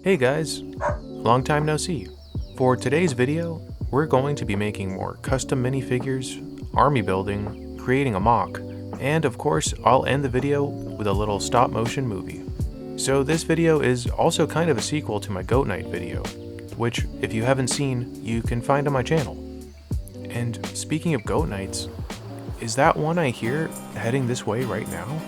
Hey guys, long time no see. For today's video, we're going to be making more custom minifigures, army building, creating a mock, and of course I'll end the video with a little stop motion movie. So this video is also kind of a sequel to my Goat Night video, which if you haven't seen, you can find on my channel. And speaking of Goat Nights, is that one I hear heading this way right now?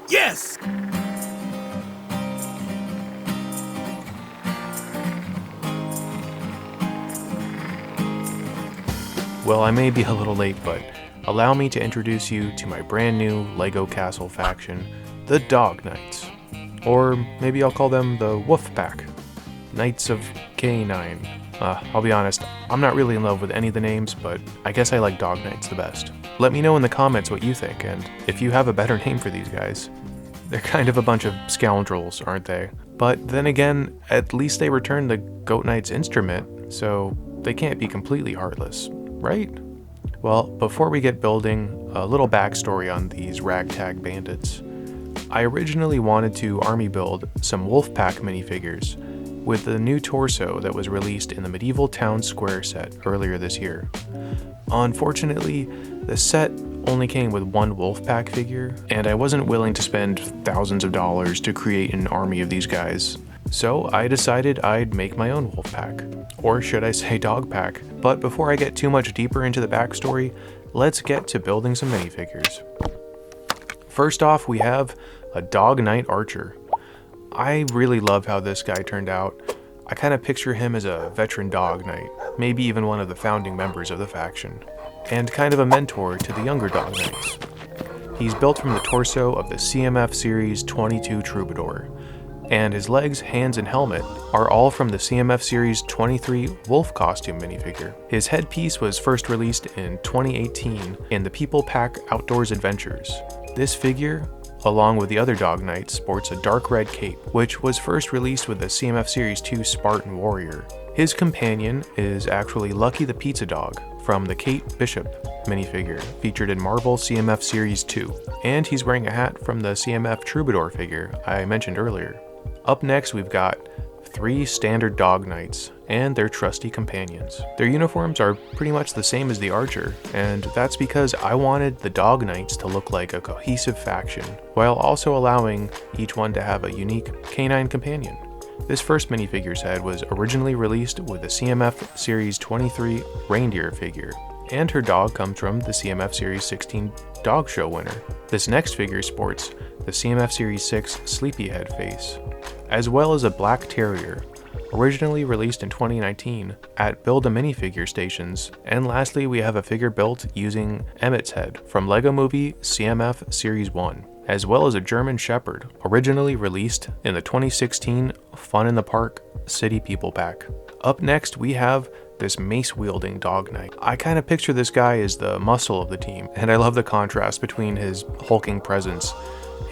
Yes! Well, I may be a little late, but allow me to introduce you to my brand new LEGO Castle faction, the Dog Knights. Or maybe I'll call them the Woof Pack. Knights of K9. I'll be honest, I'm not really in love with any of the names, but I guess I like Dog Knights the best. Let me know in the comments what you think, and if you have a better name for these guys. They're kind of a bunch of scoundrels, aren't they? But then again, at least they returned the Goat Knight's instrument, so they can't be completely heartless, right? Well, before we get building, a little backstory on these ragtag bandits. I originally wanted to army build some Wolfpack minifigures with the new torso that was released in the Medieval Town Square set earlier this year. Unfortunately, the set only came with one Wolfpack figure, and I wasn't willing to spend thousands of dollars to create an army of these guys. So I decided I'd make my own Wolfpack, or should I say dog pack. But before I get too much deeper into the backstory, let's get to building some minifigures. First off, we have a Dog Knight Archer. I really love how this guy turned out. I kind of picture him as a veteran dog knight, maybe even one of the founding members of the faction, and kind of a mentor to the younger dog knights. He's built from the torso of the CMF Series 22 Troubadour, and his legs, hands, and helmet are all from the CMF Series 23 Wolf costume minifigure. His headpiece was first released in 2018 in the People Pack Outdoors Adventures. This figure, along with the other Dog Knights, sports a dark red cape, which was first released with the CMF Series 2 Spartan Warrior. His companion is actually Lucky the Pizza Dog from the Kate Bishop minifigure featured in Marvel CMF Series 2, and he's wearing a hat from the CMF Troubadour figure I mentioned earlier. Up next, we've got 3 standard Dog Knights and their trusty companions. Their uniforms are pretty much the same as the Archer, and that's because I wanted the Dog Knights to look like a cohesive faction, while also allowing each one to have a unique canine companion. This first minifigure's head was originally released with the CMF Series 23 Reindeer figure, and her dog comes from the CMF Series 16 Dog Show winner. This next figure sports the CMF Series 6 Sleepyhead face, as well as a black terrier, originally released in 2019 at Build-A-Minifigure stations. And lastly, we have a figure built using Emmett's head from LEGO Movie CMF Series 1. as well as a German Shepherd, originally released in the 2016 Fun in the Park City People Pack. Up next, we have this mace-wielding dog knight. I kind of picture this guy as the muscle of the team, and I love the contrast between his hulking presence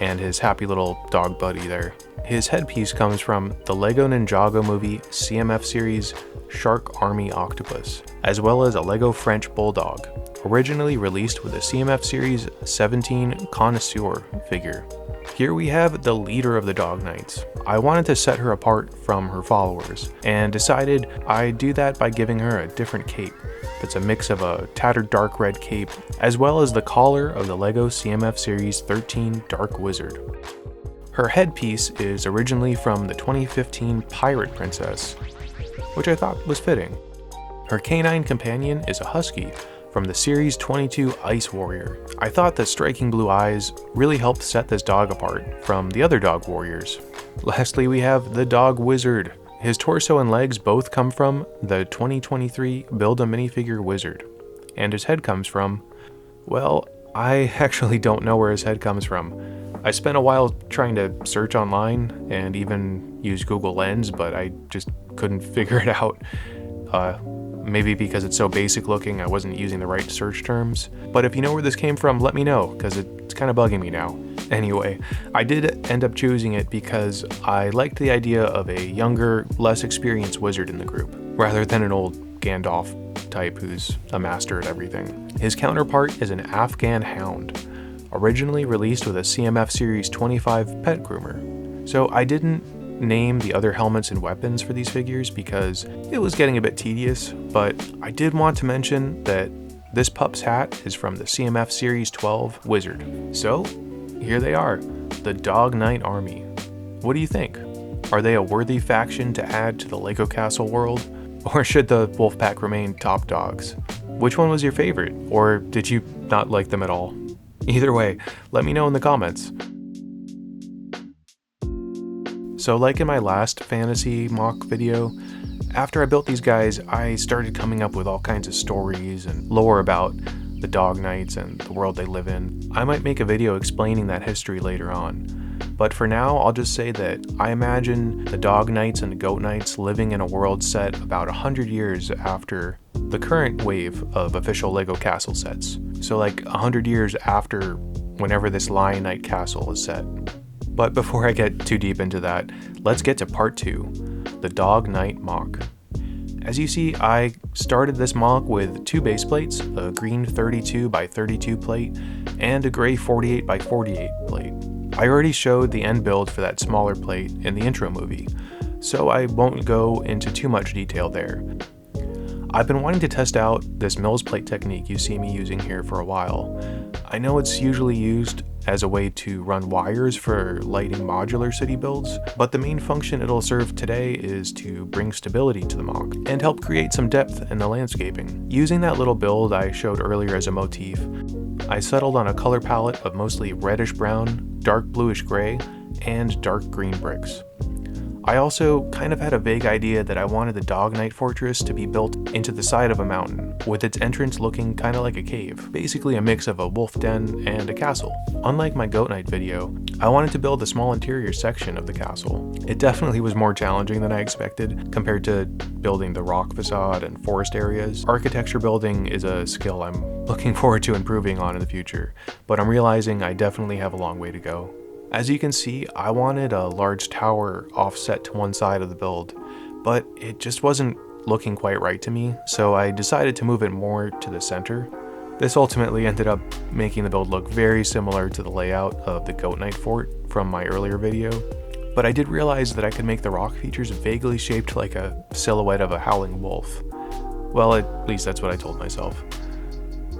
and his happy little dog buddy there. His headpiece comes from the LEGO Ninjago movie CMF series Shark Army Octopus, as well as a LEGO French Bulldog, originally released with a CMF series 17 Connoisseur figure. Here we have the leader of the Dog Knights. I wanted to set her apart from her followers, and decided I'd do that by giving her a different cape that's a mix of a tattered dark red cape, as well as the collar of the LEGO CMF Series 13 Dark Wizard. Her headpiece is originally from the 2015 Pirate Princess, which I thought was fitting. Her canine companion is a husky from the Series 22 Ice Warrior. I thought the striking blue eyes really helped set this dog apart from the other dog warriors. Lastly, we have the Dog Wizard. His torso and legs both come from the 2023 Build-A-Minifigure Wizard, and his head comes from, well, I actually don't know where his head comes from. I spent a while trying to search online and even use Google Lens, but I just couldn't figure it out. Maybe because it's so basic looking, I wasn't using the right search terms. But if you know where this came from, let me know, because it's kind of bugging me now. Anyway, I did end up choosing it because I liked the idea of a younger, less experienced wizard in the group, rather than an old Gandalf type who's a master at everything. His counterpart is an Afghan hound, originally released with a CMF Series 25 pet groomer. So I didn't name the other helmets and weapons for these figures because it was getting a bit tedious, but I did want to mention that this pup's hat is from the CMF Series 12 Wizard. So here they are, the Dog Knight Army. What do you think? Are they a worthy faction to add to the LEGO Castle world? Or should the Wolfpack remain top dogs? Which one was your favorite? Or did you not like them at all? Either way, let me know in the comments. So like in my last fantasy mock video, after I built these guys, I started coming up with all kinds of stories and lore about the Dog Knights and the world they live in. I might make a video explaining that history later on, but for now I'll just say that I imagine the Dog Knights and the Goat Knights living in a world set about 100 years after the current wave of official LEGO Castle sets. So like 100 years after whenever this Lion Knight castle is set. But before I get too deep into that, let's get to part 2, the Dog Knight mock. As you see, I started this mock with 2 base plates, a green 32 by 32 plate, and a gray 48 by 48 plate. I already showed the end build for that smaller plate in the intro movie, so I won't go into too much detail there. I've been wanting to test out this Mills plate technique you see me using here for a while. I know it's usually used as a way to run wires for lighting modular city builds, but the main function it'll serve today is to bring stability to the mock and help create some depth in the landscaping. Using that little build I showed earlier as a motif, I settled on a color palette of mostly reddish brown, dark bluish gray, and dark green bricks. I also kind of had a vague idea that I wanted the Dog Knight Fortress to be built into the side of a mountain, with its entrance looking kind of like a cave, basically a mix of a wolf den and a castle. Unlike my Goat Knight video, I wanted to build a small interior section of the castle. It definitely was more challenging than I expected compared to building the rock facade and forest areas. Architecture building is a skill I'm looking forward to improving on in the future, but I'm realizing I definitely have a long way to go. As you can see, I wanted a large tower offset to one side of the build, but it just wasn't looking quite right to me, so I decided to move it more to the center. This ultimately ended up making the build look very similar to the layout of the Goat Knight fort from my earlier video, but I did realize that I could make the rock features vaguely shaped like a silhouette of a howling wolf. Well, at least that's what I told myself.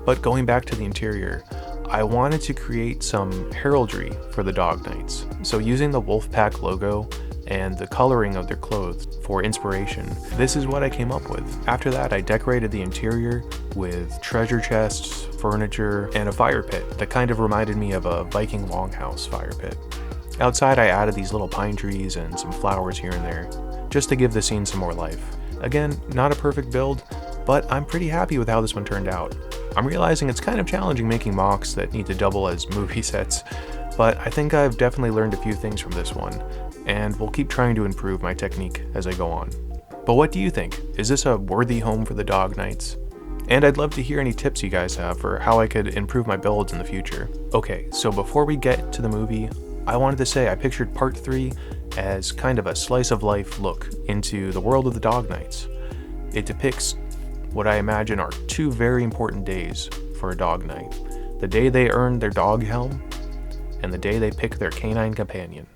But going back to the interior, I wanted to create some heraldry for the Dog Knights, so using the Wolfpack logo and the coloring of their clothes for inspiration, this is what I came up with. After that, I decorated the interior with treasure chests, furniture, and a fire pit that kind of reminded me of a Viking longhouse fire pit. Outside, I added these little pine trees and some flowers here and there, just to give the scene some more life. Again, not a perfect build, but I'm pretty happy with how this one turned out. I'm realizing it's kind of challenging making mocks that need to double as movie sets, But I think I've definitely learned a few things from this one, and will keep trying to improve my technique as I go on. But what do you think? Is this a worthy home for the Dog Knights? And I'd love to hear any tips you guys have for how I could improve my builds in the future. Okay, so before we get to the movie, I wanted to say I pictured part 3 as kind of a slice of life look into the world of the Dog Knights. It depicts what I imagine are 2 very important days for a Dog Knight. The day they earn their dog helm, and the day they pick their canine companion.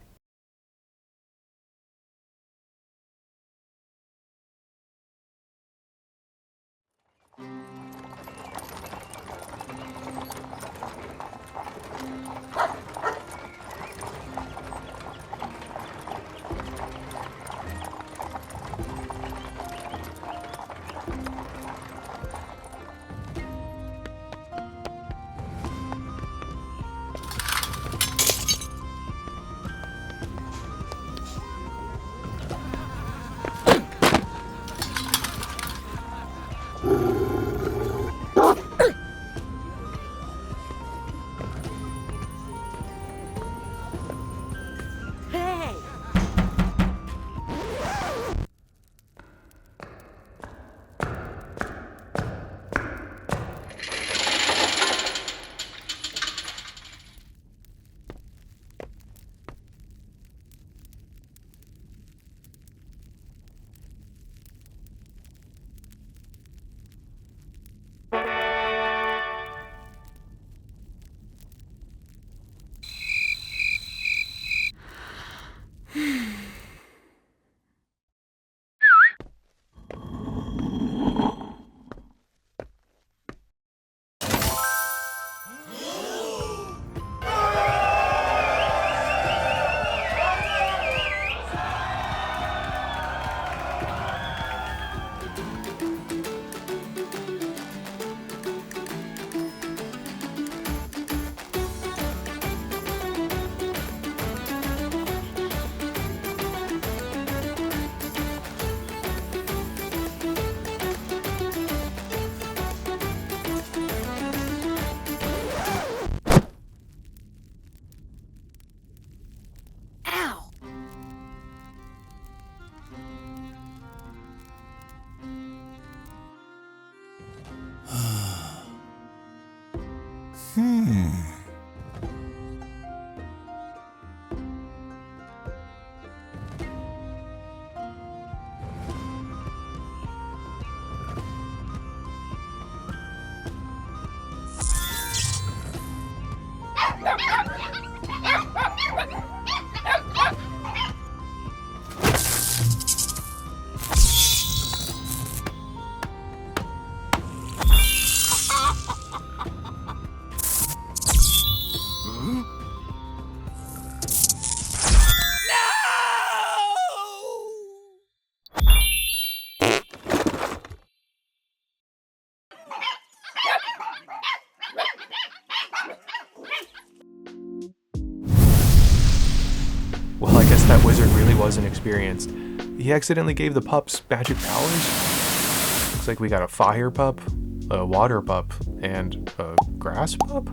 Well, I guess that wizard really wasn't experienced. He accidentally gave the pups magic powers? Looks like we got a fire pup, a water pup, and a grass pup?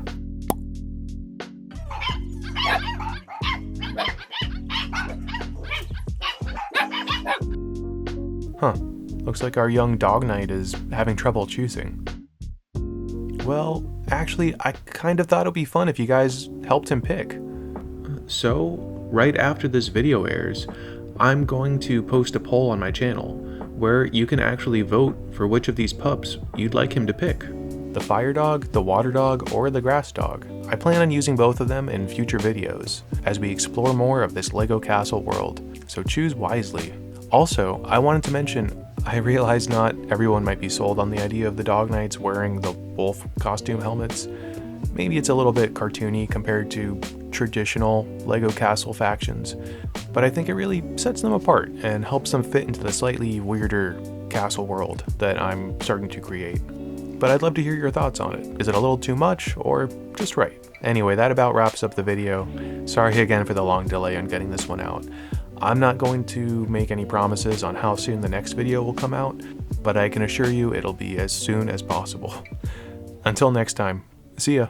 Huh. Looks like our young dog knight is having trouble choosing. Well, actually, I kind of thought it would be fun if you guys helped him pick. So, right after this video airs, I'm going to post a poll on my channel where you can actually vote for which of these pups you'd like him to pick. The fire dog, the water dog, or the grass dog. I plan on using both of them in future videos as we explore more of this LEGO Castle world, so choose wisely. Also, I wanted to mention, I realize not everyone might be sold on the idea of the Dog Knights wearing the wolf costume helmets. Maybe it's a little bit cartoony compared to traditional LEGO Castle factions, but I think it really sets them apart and helps them fit into the slightly weirder castle world that I'm starting to create. But I'd love to hear your thoughts on it. Is it a little too much or just right? Anyway, that about wraps up the video. Sorry again for the long delay on getting this one out. I'm not going to make any promises on how soon the next video will come out, but I can assure you it'll be as soon as possible. Until next time, see ya!